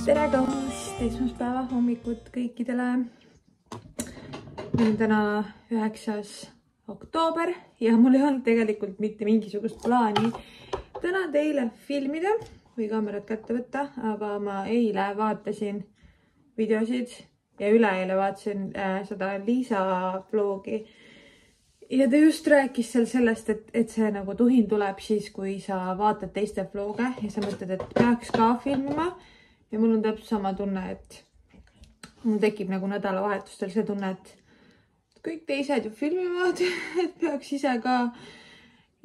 tere kaunist esmaspäeva hommikut kõikidele. Meil on täna 9. oktoober ja mul ei olnud tegelikult mitte mingisugust plaani täna teile filmida või kaamerat kätte võtta, aga ma eile vaatasin videosid ja üleeile vaatasin seda Liisa vlogi. Ja ta just rääkis seal sellest, et see nagu tuhin tuleb siis, kui sa vaatad teiste vloge ja sa mõtled, et peaks ka filmima. Ja mul on täpselt sama tunne, et mul tekib nagu nädalavahetustel see tunne, et kõik teised ju filmivad, et peaks ise ka.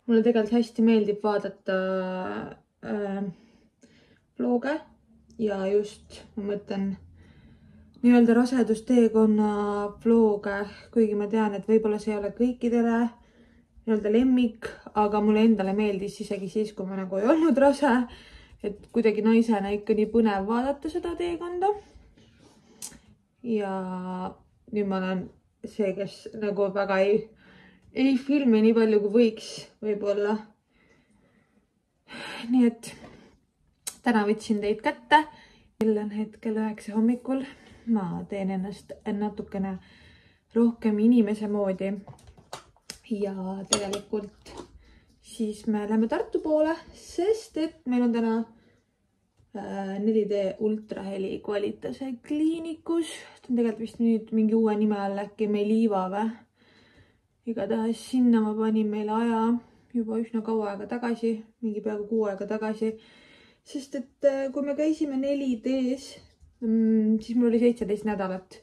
Mulle tegelikult hästi meeldib vaadata vloge ja just ma mõtlen nii-öelda rasedusteekonna vloge, kuigi ma tean, et võib-olla see ei ole kõikidele nii-öelda lemmik, aga mulle endale meeldis isegi siis, kui ma nagu ei olnud rase. Et kuidagi naisena ikka nii põnev vaadata seda teekonda. Ja nüüd ma olen see, kes nagu väga ei filmi nii palju kui võiks võib-olla. Nii et täna võtsin teid kätte. Kell on hetkel 9 hommikul. Ma teen ennast natukene rohkem inimese moodi. Ja tegelikult siis me läheme Tartu poole, sest et meil on täna 4D ultraheli kvaliteetse kliinikus. Ta on tegelikult vist nüüd mingi uue nime all äkki Meliva või. Igatahes sinna ma panin meile aja juba üsna kaua aega tagasi, mingi peaaegu 6 aega tagasi. Sest et kui me käisime 4D's, siis mul oli 17 nädalat.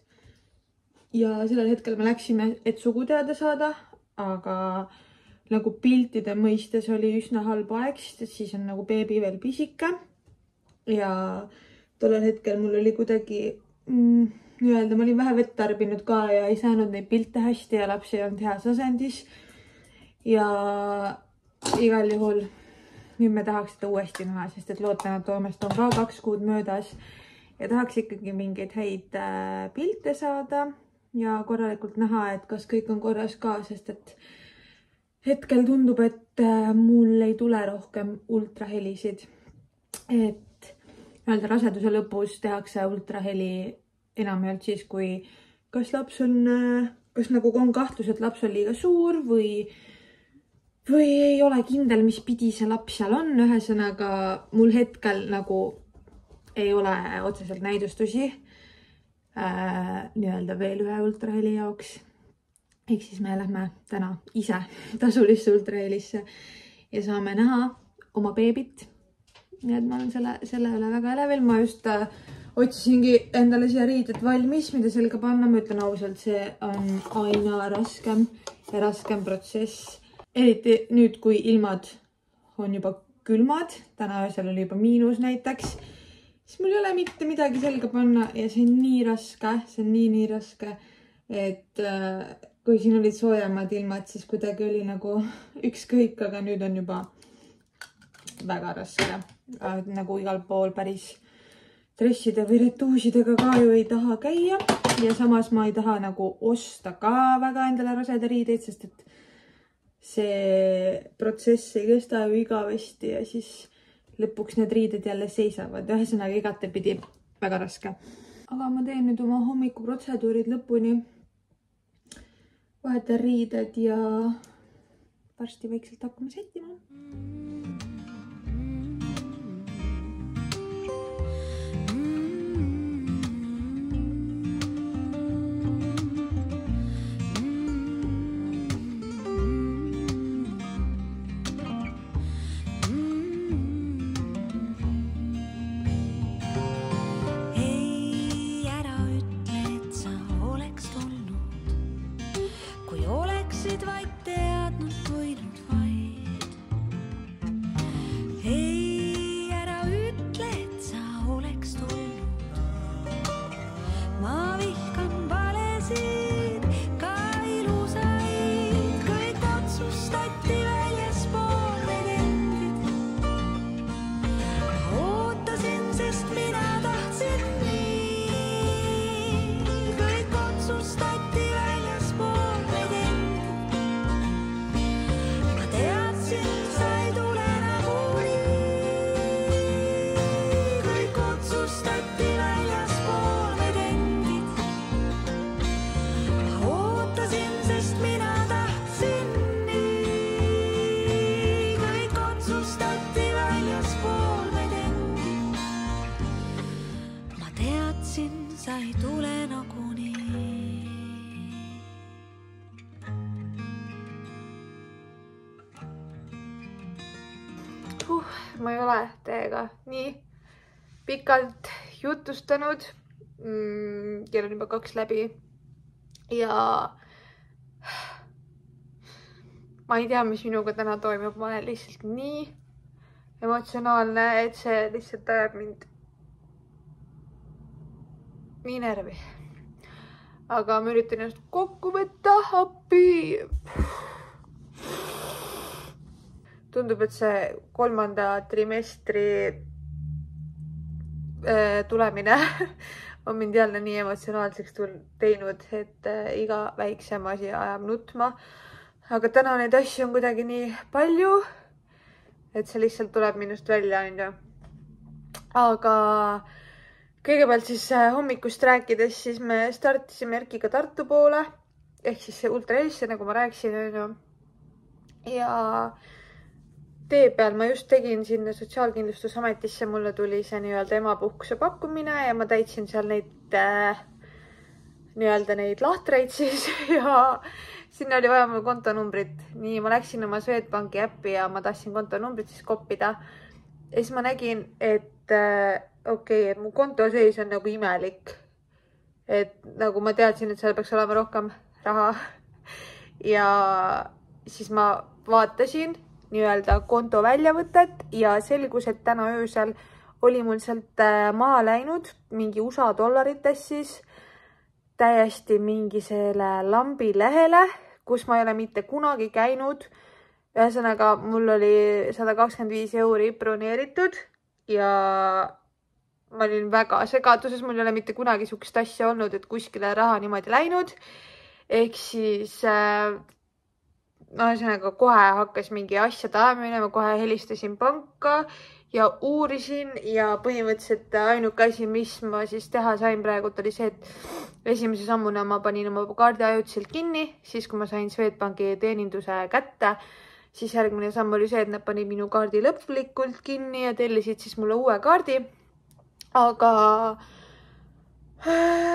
Ja sellel hetkel me läksime, et sugu teada saada, aga nagu piltide mõistes oli üsna halb aeg, sest siis on nagu beebi veel pisike. Ja tollel hetkel mul oli kuidagi, ma olin vähe vett tarbinud ka ja ei saanud neid pilte hästi ja laps ei olnud heas asendis. Ja igal juhul nüüd me tahaks seda uuesti näha, sest et lootanatoomest on ka 2 kuud möödas ja tahaks ikkagi mingeid häid pilte saada ja korralikult näha, et kas kõik on korras ka, sest et hetkel tundub, et mul ei tule rohkem ultrahelisid. Et öelda raseduse lõpus tehakse ultraheli enamjaolt siis, kui kas laps on, kas nagu on kahtlus, et laps on liiga suur või ei ole kindel, mis pidi see laps seal on. Ühesõnaga, mul hetkel nagu ei ole otseselt näidustusi nii-öelda veel ühe ultraheli jaoks. Ehk siis me lähme täna ise tasulisse ultrahelisse ja saame näha oma beebit. Nii et ma olen selle üle väga elevil. Ma just otsisingi endale siia riided valmis, mida selga panna. Ma ütlen ausalt, see on aina raskem ja raskem protsess. Eriti nüüd, kui ilmad on juba külmad. Täna öösel oli juba miinus näiteks. Siis mul ei ole mitte midagi selga panna ja see on nii raske. See on nii raske, et kui siin olid soojemad ilmad, siis kuidagi oli nagu ükskõik, aga nüüd on juba väga raske. Nagu igal pool päris dresside või retuusidega ka ju ei taha käia. Ja samas ma ei taha nagu osta ka väga endale raseda riideid, sest et see protsess ei kesta ju igavesti ja siis lõpuks need riided jälle seisavad. Ühesõnaga igatepidi väga raske. Aga ma teen nüüd oma hommikuprotseduurid lõpuni. Vahetan riided ja varsti vaikselt hakkama sättima. ma ei ole teiega nii pikalt jutustanud. Kell on juba 2 läbi ja ma ei tea, mis minuga täna toimub. Ma olen lihtsalt nii emotsionaalne, et see lihtsalt ajab mind nii närvi. Aga ma üritan ennast kokku võtta, appi. Tundub, et see 3. trimestri tulemine on mind jälle nii emotsionaalseks teinud, et iga väiksem asi ajab nutma. Aga täna neid asju on kuidagi nii palju, et see lihtsalt tuleb minust välja, onju. Aga kõigepealt siis hommikust rääkides, siis me startisime Erkiga Tartu poole, ehk siis see ultraelisse, nagu ma rääkisin, onju. Ja tee peal ma just tegin sinna Sotsiaalkindlustusametisse, mulle tuli see nii-öelda emapuhkuse pakkumine ja ma täitsin seal neid nii-öelda neid lahtreid siis ja sinna oli vaja mul kontonumbrit. Nii, ma läksin oma Swedbanki äppi ja ma tahtsin kontonumbrit siis koppida. Ja siis ma nägin, et okei, et mu konto seis on nagu imelik. Et nagu ma teadsin, et seal peaks olema rohkem raha. Ja siis ma vaatasin nii-öelda konto väljavõtet ja selgus, et täna öösel oli mul sealt maa läinud mingi USA dollarites siis täiesti mingi selle lambi lehele, kus ma ei ole mitte kunagi käinud. Ühesõnaga, mul oli 125 euri broneeritud ja ma olin väga segaduses, mul ei ole mitte kunagi sihukest asja olnud, et kuskile raha niimoodi läinud. Ehk siis ühesõnaga kohe hakkas mingi asja ajamine, ma kohe helistasin panka ja uurisin ja põhimõtteliselt ainuke asi, mis ma siis teha sain praegu, oli see, et esimese sammuna ma panin oma kaardi ajutiselt kinni, siis kui ma sain Swedbanki teeninduse kätte, siis järgmine samm oli see, et nad panid minu kaardi lõplikult kinni ja tellisid siis mulle uue kaardi. Aga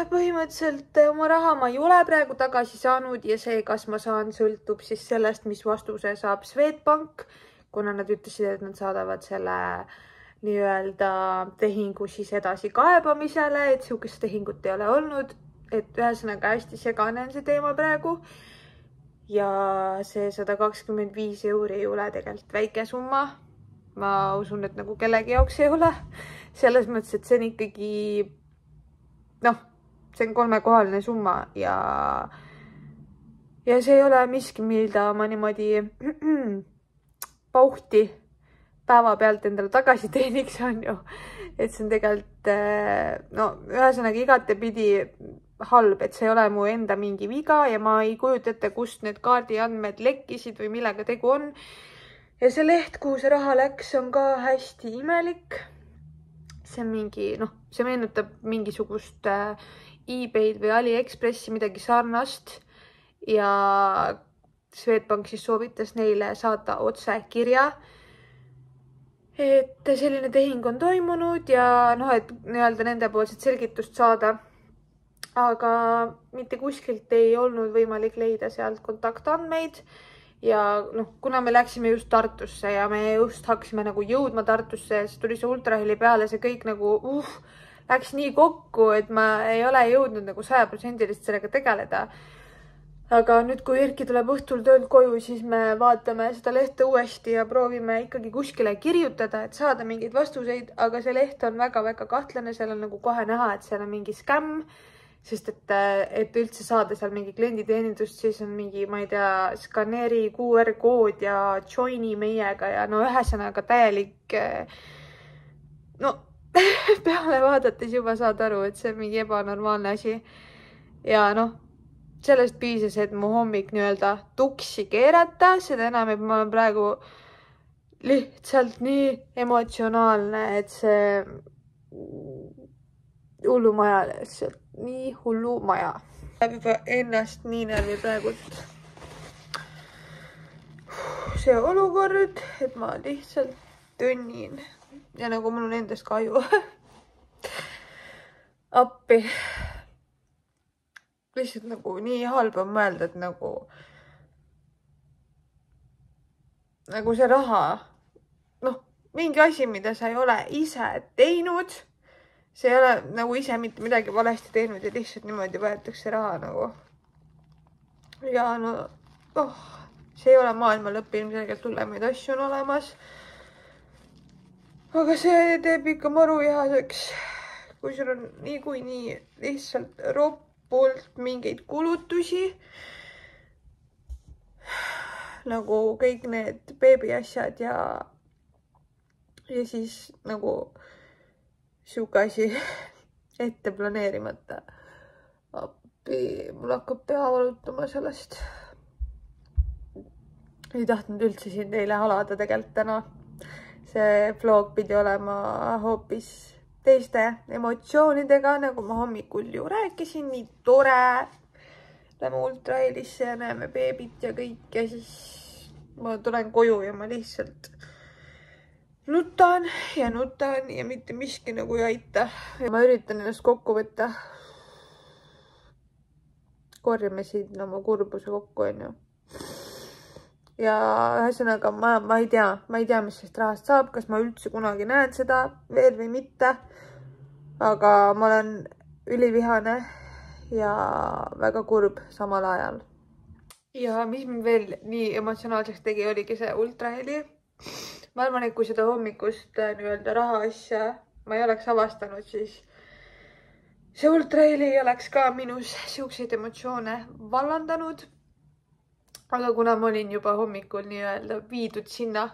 põhimõtteliselt oma raha ma ei ole praegu tagasi saanud ja see, kas ma saan, sõltub siis sellest, mis vastuse saab Swedbank, kuna nad ütlesid, et nad saadavad selle nii-öelda tehingu siis edasi kaebamisele, et sihukest tehingut ei ole olnud, et ühesõnaga hästi segane on see teema praegu. Ja see 125 euri ei ole tegelikult väike summa. Ma usun, et nagu kellegi jaoks ei ole. Selles mõttes, et see on ikkagi see on 3-kohaline summa ja see ei ole miski, mida ma niimoodi pauhti päeva pealt endale tagasi teeniks, on ju. Et see on tegelikult, ühesõnaga igatepidi halb, et see ei ole mu enda mingi viga ja ma ei kujuta ette, kust need kaardiandmed lekkisid või millega tegu on. Ja see leht, kuhu see raha läks, on ka hästi imelik. See on mingi, see meenutab mingisugust eBay'd või AliExpressi, midagi sarnast. Ja Swedbank siis soovitas neile saata otse kirja, et selline tehing on toimunud ja et nii-öelda nendepoolset selgitust saada. Aga mitte kuskilt ei olnud võimalik leida sealt kontaktandmeid. Ja kuna me läksime just Tartusse ja me just hakkasime nagu jõudma Tartusse, siis tuli see ultraheli peale, see kõik nagu läks nii kokku, et ma ei ole jõudnud nagu 100% sellega tegeleda. Aga nüüd, kui Erki tuleb õhtul töölt koju, siis me vaatame seda lehte uuesti ja proovime ikkagi kuskile kirjutada, et saada mingeid vastuseid, aga see leht on väga-väga kahtlane, seal on nagu kohe näha, et seal on mingi skämm. Sest et üldse saada seal mingi klienditeenindust, siis on mingi, ma ei tea, skaneeri QR-kood ja joini meiega ja ühesõnaga täielik, peale vaadates juba saad aru, et see on mingi ebanormaalne asi. Ja sellest piisas, et mu hommik nii-öelda tuksi keerata, seda enam, et ma olen praegu lihtsalt nii emotsionaalne, et see hullumaja lihtsalt. Nii hullu maja. Läheb juba ennast nii närvi praegult. See olukord, et ma lihtsalt tönnin ja nagu mul on endast kahju. Appi. Lihtsalt nagu nii halb on mõelda, et nagu see raha, mingi asi, mida sa ei ole ise teinud. See ei ole nagu ise mitte midagi valesti teinud ja lihtsalt niimoodi võetakse raha nagu. Ja no, see ei ole maailma lõpp, ilmselgelt hullemaid asju on olemas. Aga see teeb ikka maru jahaseks, kui sul on nii lihtsalt roppult mingeid kulutusi. Nagu kõik need beebi asjad ja siis nagu siuke asi ette planeerimata. Appi, mul hakkab pea valutama sellest. Ei tahtnud üldse siin teile halada tegelikult täna. See vlog pidi olema hoopis teiste emotsioonidega, nagu ma hommikul ju rääkisin, nii tore. Lähme ultrahelisse ja näeme beebit ja kõik ja siis ma tulen koju ja ma lihtsalt nutan ja mitte miski nagu ei aita. Ma üritan ennast kokku võtta. Korjame siin oma kurbuse kokku, on ju. Ja ühesõnaga ma ei tea, mis sellest rahast saab, kas ma üldse kunagi näen seda veel või mitte. Aga ma olen ülivihane ja väga kurb samal ajal. Ja mis mind veel nii emotsionaalseks tegi, oligi see ultraheli. Ma arvan, et kui seda hommikust nii-öelda raha asja ma ei oleks avastanud, siis see ultraheli oleks ka minus siukseid emotsioone vallandanud. Aga kuna ma olin juba hommikul nii-öelda viidud sinna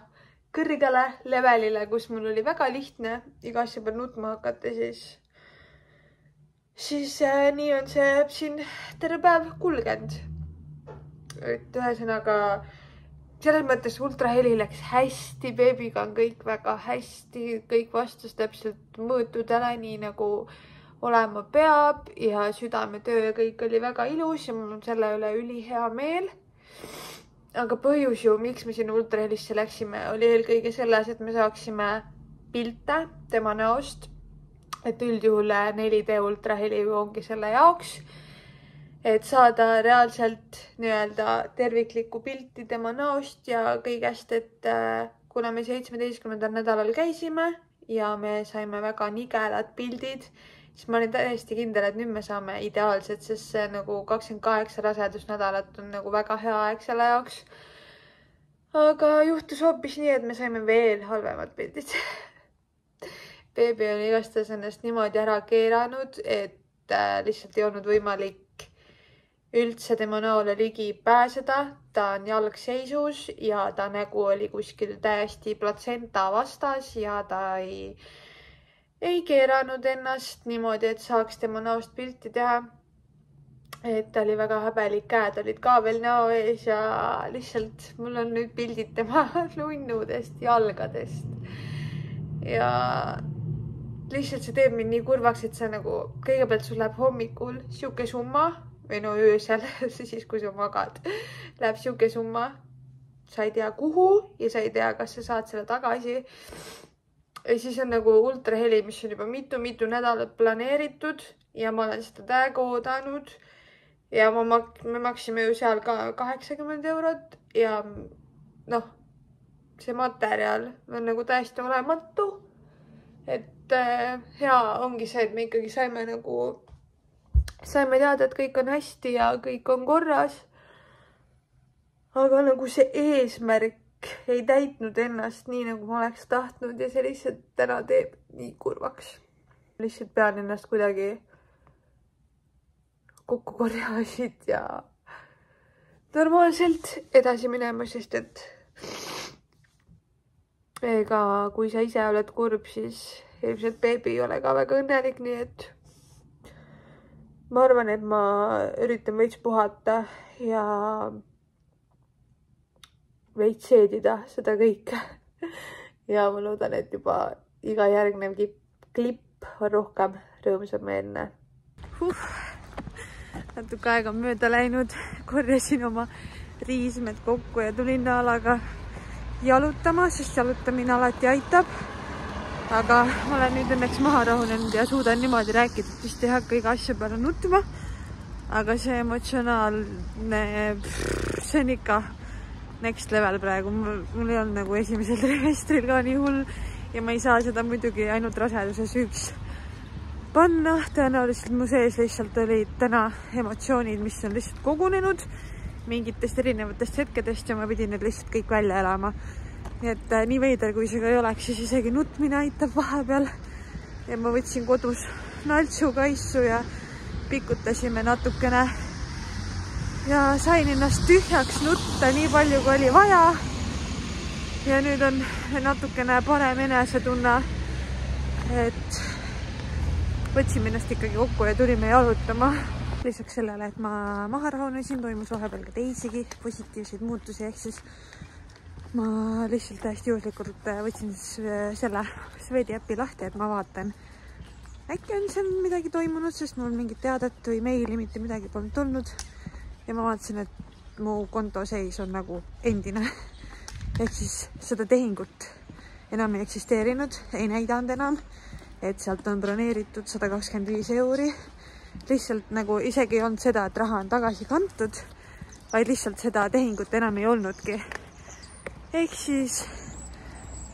kõrgele levelile, kus mul oli väga lihtne iga asja peal nutma hakata, siis nii on see siin terve päev kulgenud. Et ühesõnaga, selles mõttes ultraheli läks hästi, beebiga on kõik väga hästi, kõik vastas täpselt mõõtudele, nii nagu olema peab ja südametöö kõik oli väga ilus ja mul on selle üle ülihea meel. Aga põhjus ju, miks me sinna ultrahelisse läksime, oli eelkõige selles, et me saaksime pilte tema näost. Et üldjuhul 4D ultraheli ongi selle jaoks, et saada reaalselt nii-öelda terviklikku pilti tema näost ja kõigest, et kuna me 17. nädalal käisime ja me saime väga nigelad pildid, siis ma olin täiesti kindel, et nüüd me saame ideaalselt, sest see nagu 28 rasedusnädalat on nagu väga hea aeg selle jaoks. Aga juhtus hoopis nii, et me saime veel halvemad pildid. Beebi on igastahes ennast niimoodi ära keeranud, et lihtsalt ei olnud võimalik üldse tema näole ligi pääseda. Ta on jalgseisus ja ta nägu oli kuskil täiesti platsenta vastas ja ta ei keeranud ennast niimoodi, et saaks tema näost pilti teha. Et ta oli väga häbelik, käed olid ka veel näo ees ja lihtsalt mul on nüüd pildid tema nunnudest, jalgadest. Ja lihtsalt see teeb mind nii kurvaks, et see nagu kõigepealt sul läheb hommikul siuke summa või no öösel, siis kui sa magad, läheb siuke summa. Sa ei tea kuhu ja sa ei tea, kas sa saad selle tagasi. Ja siis on nagu ultraheli, mis on juba mitu nädalat planeeritud ja ma olen seda täiega oodanud. Ja me maksime ju seal ka 80 eurot ja noh, see materjal on nagu täiesti olematu. Et hea ongi see, et me ikkagi saime teada, et kõik on hästi ja kõik on korras. Aga nagu see eesmärk ei täitnud ennast nii, nagu ma oleks tahtnud ja see lihtsalt täna teeb nii kurvaks. Lihtsalt pean ennast kuidagi kokku korjasid ja normaalselt edasi minema, sest et ega kui sa ise oled kurb, siis ilmselt beebi ei ole ka väga õnnelik, nii et ma arvan, et ma üritan veits puhata ja veits seedida seda kõike. Ja ma loodan, et juba iga järgnev klipp on rohkem rõõmsameelne. Natuke aega on mööda läinud, korjasin oma riismed kokku ja tulin Naalaga jalutama, sest jalutamine alati aitab. Aga ma olen nüüd õnneks maha rahunenud ja suudan niimoodi rääkida, et vist ei hakka iga asja peale nutma. Aga see emotsionaalne, see on ikka next level praegu. Mul ei olnud nagu esimesel trimestril ka nii hull ja ma ei saa seda muidugi ainult raseduse süüks panna. Tõenäoliselt mu sees lihtsalt olid täna emotsioonid, mis on lihtsalt kogunenud mingitest erinevatest hetkedest ja ma pidin need lihtsalt kõik välja elama. Nii et nii veider, kui see ka ei oleks, siis isegi nutmine aitab vahepeal. Ja ma võtsin kodus naltsuga issu ja pikutasime natukene ja sain ennast tühjaks nutta nii palju, kui oli vaja. Ja nüüd on natukene parem enesetunne, et võtsime ennast ikkagi kokku ja tulime jalutama. Lisaks sellele, et ma maha rahunesin, toimus vahepeal ka teisigi positiivseid muutusi, ehk siis ma lihtsalt täiesti juhuslikult võtsin selle Swedi äpi lahti, et ma vaatan. Äkki on seal midagi toimunud, sest mul mingit teadet või meili mitte midagi polnud tulnud. Ja ma vaatasin, et mu konto seis on nagu endine. Ehk siis seda tehingut enam ei eksisteerinud, ei näidanud enam, et sealt on broneeritud 125 €. Lihtsalt nagu isegi ei olnud seda, et raha on tagasi kantud, vaid lihtsalt seda tehingut enam ei olnudki. Ehk siis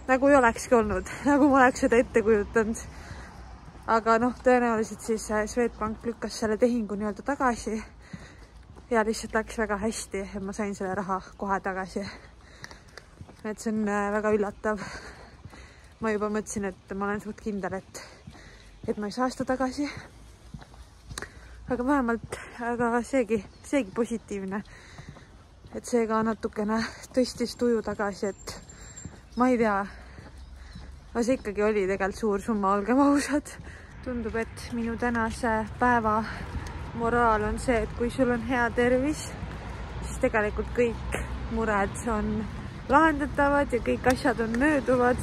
nagu ei olekski olnud, nagu ma oleks seda ette kujutanud. Aga noh, tõenäoliselt siis Swedbank lükkas selle tehingu nii-öelda tagasi ja lihtsalt läks väga hästi ja ma sain selle raha kohe tagasi. Et see on väga üllatav. Ma juba mõtlesin, et ma olen suht kindel, et ma ei saa seda tagasi. Aga vähemalt, aga seegi positiivne. Et see ka natukene tõstis tuju tagasi, et ma ei tea, aga see ikkagi oli tegelikult suur summa, olgem ausad. Tundub, et minu tänase päeva moraal on see, et kui sul on hea tervis, siis tegelikult kõik mured on lahendatavad ja kõik asjad on mööduvad.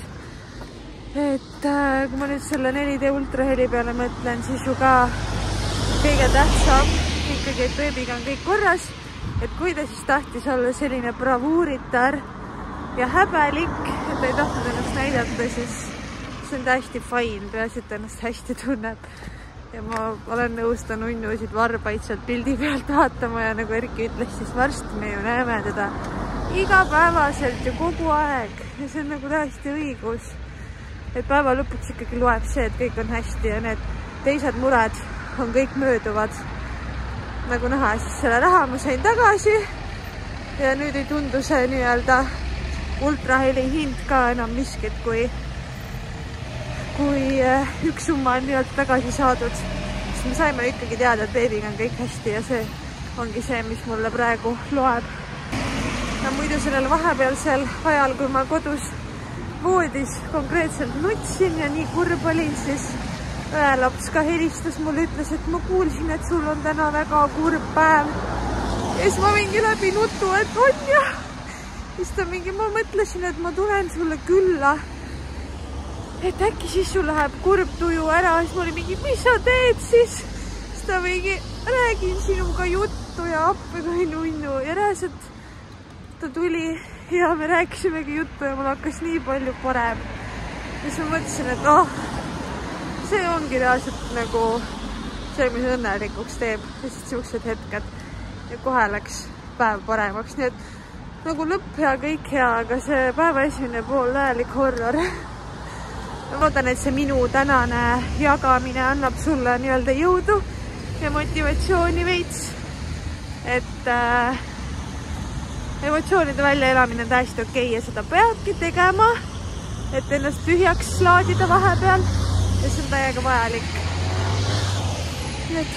Et kui ma nüüd selle 4D ultraheli peale mõtlen, siis ju ka kõige tähtsam ikkagi, et beebiga on kõik korras. Et kui ta siis tahtis olla selline bravuuritar ja häbelik, et ta ei tahtnud ennast näidata, siis see on täiesti fine, peaasi, et ennast hästi tunneb. Ja ma olen nõus ta nunnusid varbaid sealt pildi pealt vaatama ja nagu Erki ütles, siis varsti me ju näeme teda igapäevaselt ja kogu aeg. Ja see on nagu täiesti õigus. Et päeva lõpuks ikkagi loeb see, et kõik on hästi ja need teised mured on kõik mööduvad. Nagu näha, siis selle raha ma sain tagasi ja nüüd ei tundu see nii-öelda ultraheli hind ka enam miskit, kui üks summa on nii-öelda tagasi saadud. Siis me saime ikkagi teada, et beebiga on kõik hästi ja see ongi see, mis mulle praegu loeb. Ja muidu sellel vahepealsel ajal, kui ma kodus voodis konkreetselt nutsin ja nii kurb olin, siis ühe laps ka helistas mulle, ütles, et ma kuulsin, et sul on täna väga kurb päev. Ja siis ma mingi läbi nutu, et on ja. Siis ta mingi, ma mõtlesin, et ma tulen sulle külla. Et äkki siis sul läheb kurb tuju ära. Siis ma oli mingi, mis sa teed siis? Siis ta mingi, räägin sinuga juttu ja appi kui nunnu. Ja reaalselt ta tuli ja me rääkisimegi juttu ja mul hakkas nii palju parem. Ja siis ma mõtlesin, et see ongi reaalselt nagu see, mis õnnelikuks teeb. Lihtsalt siuksed hetked. Ja kohe läks päev paremaks. Nii et nagu lõpp hea, kõik hea, aga see päeva esimene pool täielik horror. Ma loodan, et see minu tänane jagamine annab sulle nii-öelda jõudu ja motivatsiooni veits. Et emotsioonide väljaelamine on täiesti okei ja seda peabki tegema, et ennast tühjaks laadida vahepeal ja see on täiega vajalik. Nii et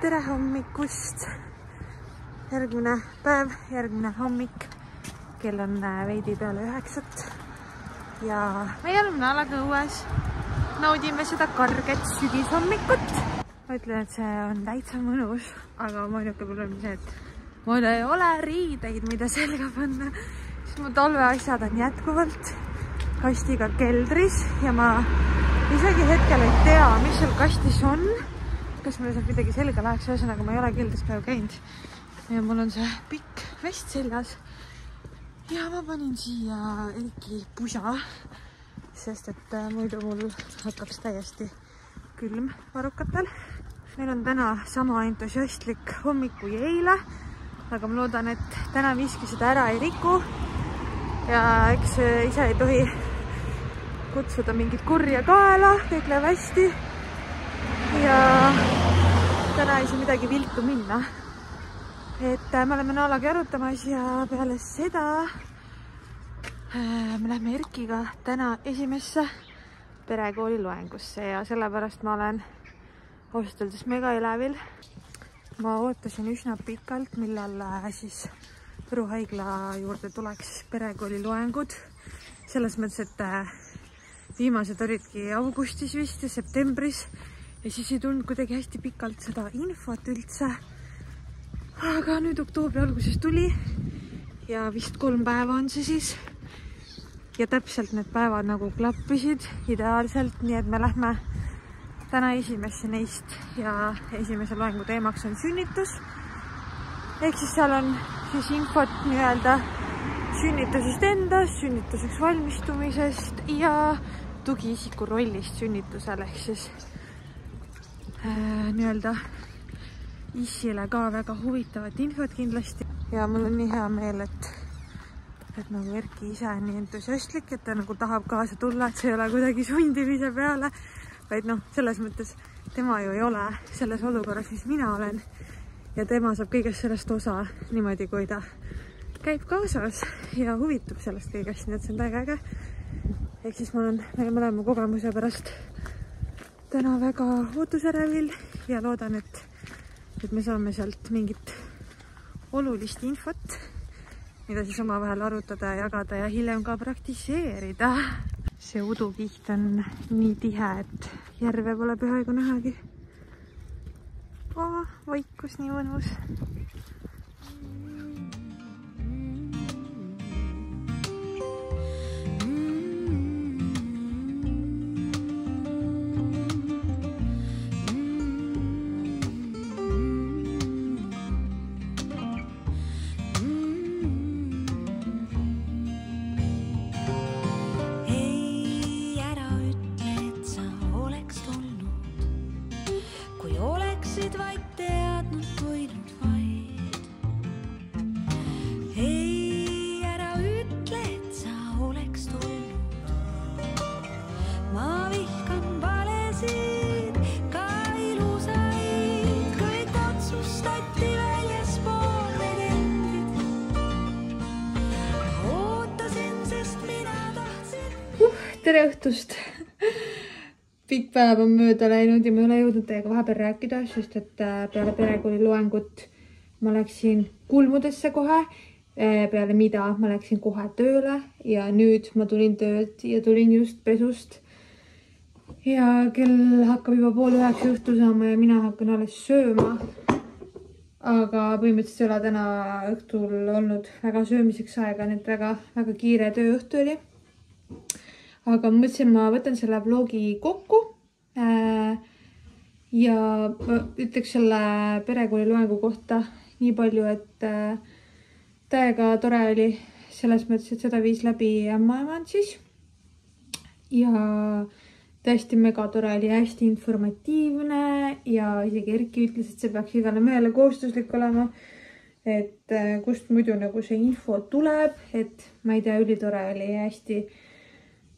tere hommikust! Järgmine päev, järgmine hommik. Kell on veidi peale 9. Ja me oleme alaga õues. Naudime seda karget sügishommikut. Ma ütlen, et see on täitsa mõnus, aga ma ainuke probleem see, et mul ei ole riideid, mida selga panna. Siis mu talveasjad on jätkuvalt kastiga keldris ja ma isegi hetkel ei tea, mis seal kastis on. Kas meil saab midagi selga läheks, ühesõnaga ma ei ole keldris päev käinud. Ja mul on see pikk vest seljas. Ja ma panin siia Erki pusa, sest et muidu mul hakkab täiesti külm varukatel. Meil on täna sama entusiastlik hommik kui eile, aga ma loodan, et täna miski seda ära ei riku. Ja eks ise ei tohi kutsuda mingit kurja kaela, kõik läheb hästi. Ja täna ei saa midagi viltu minna. Et me oleme Naalaga arutamas ja peale seda me lähme Erkiga täna esimesse perekooli loengusse ja sellepärast ma olen ausalt öeldes mega elevil. Ma ootasin üsna pikalt, millal siis Võru haigla juurde tuleks perekooli loengud. Selles mõttes, et viimased olidki augustis vist ja septembris ja siis ei tulnud kuidagi hästi pikalt seda infot üldse. Aga nüüd oktoobri alguses tuli ja vist 3 päeva on see siis. Ja täpselt need päevad nagu klappisid ideaalselt, nii et me lähme täna esimesse neist ja esimese loengu teemaks on sünnitus. Ehk siis seal on siis infot nii-öelda sünnitusest endast, sünnituseks valmistumisest ja tugiisiku rollist sünnitusel. Ehk siis nii-öelda Issile ka väga huvitavat infot kindlasti. Ja mul on nii hea meel, et nagu Erki ise on nii entusiastlik, et ta nagu tahab kaasa tulla, et see ei ole kuidagi sundimise peale, vaid noh, selles mõttes tema ju ei ole selles olukorras, mis mina olen ja tema saab kõigest sellest osa niimoodi, kui ta käib kaasas ja huvitub sellest kõigest, nii et see on täiega äge. Ehk siis ma olen meie mõlema kogemuse pärast täna väga ootusärevil ja loodan, et me saame sealt mingit olulist infot, mida siis omavahel arutada ja jagada ja hiljem ka praktiseerida. See udukiht on nii tihe, et järve pole peaaegu nähagi. Vaikus nii mõnus. Tere õhtust! Pikk päev on mööda läinud ja ma ei ole jõudnud teiega vahepeal rääkida, sest et peale perekooli loengut ma läksin kulmudesse kohe, peale mida ma läksin kohe tööle ja nüüd ma tulin töölt ja tulin just pesust. Ja kell hakkab juba 8:30 õhtul saama ja mina hakkan alles sööma. Aga põhimõtteliselt ei ole täna õhtul olnud väga söömiseks aega, nii et väga kiire tööõhtu oli. Aga mõtlesin, ma võtan selle vlogi kokku ja ütleks selle perekooli loengu kohta nii palju, et täiega tore oli selles mõttes, et seda viis läbi ämmaemand siis. Ja tõesti mega tore oli, hästi informatiivne ja isegi Erki ütles, et see peaks igale mehele kohustuslik olema, et kust muidu nagu see info tuleb, et ma ei tea, ülitore oli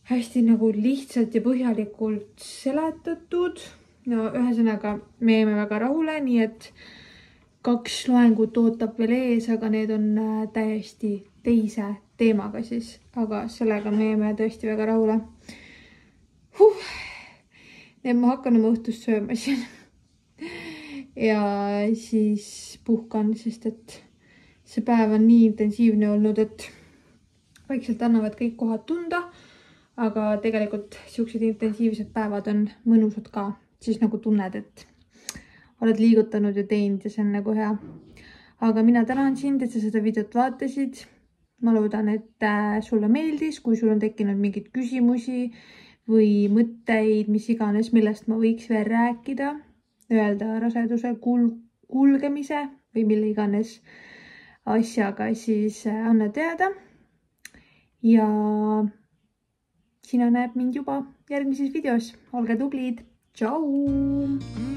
hästi nagu lihtsalt ja põhjalikult seletatud. No ühesõnaga, me jäime väga rahule, nii et 2 loengut ootab veel ees, aga need on täiesti teise teemaga siis. Aga sellega me jäime tõesti väga rahule. Nii ma hakkan oma õhtust sööma siin. Ja siis puhkan, sest et see päev on nii intensiivne olnud, et vaikselt annavad kõik kohad tunda. Aga tegelikult siuksed intensiivsed päevad on mõnusad ka, siis nagu tunned, et oled liigutanud ja teinud ja see on nagu hea. Aga mina tänan sind, et sa seda videot vaatasid. Ma loodan, et sulle meeldis, kui sul on tekkinud mingid küsimusi või mõtteid, mis iganes, millest ma võiks veel rääkida, öelda raseduse kulgemise või mille iganes asjaga, siis anna teada. Ja sina näeb mind juba järgmises videos. Olge tublid! tšau.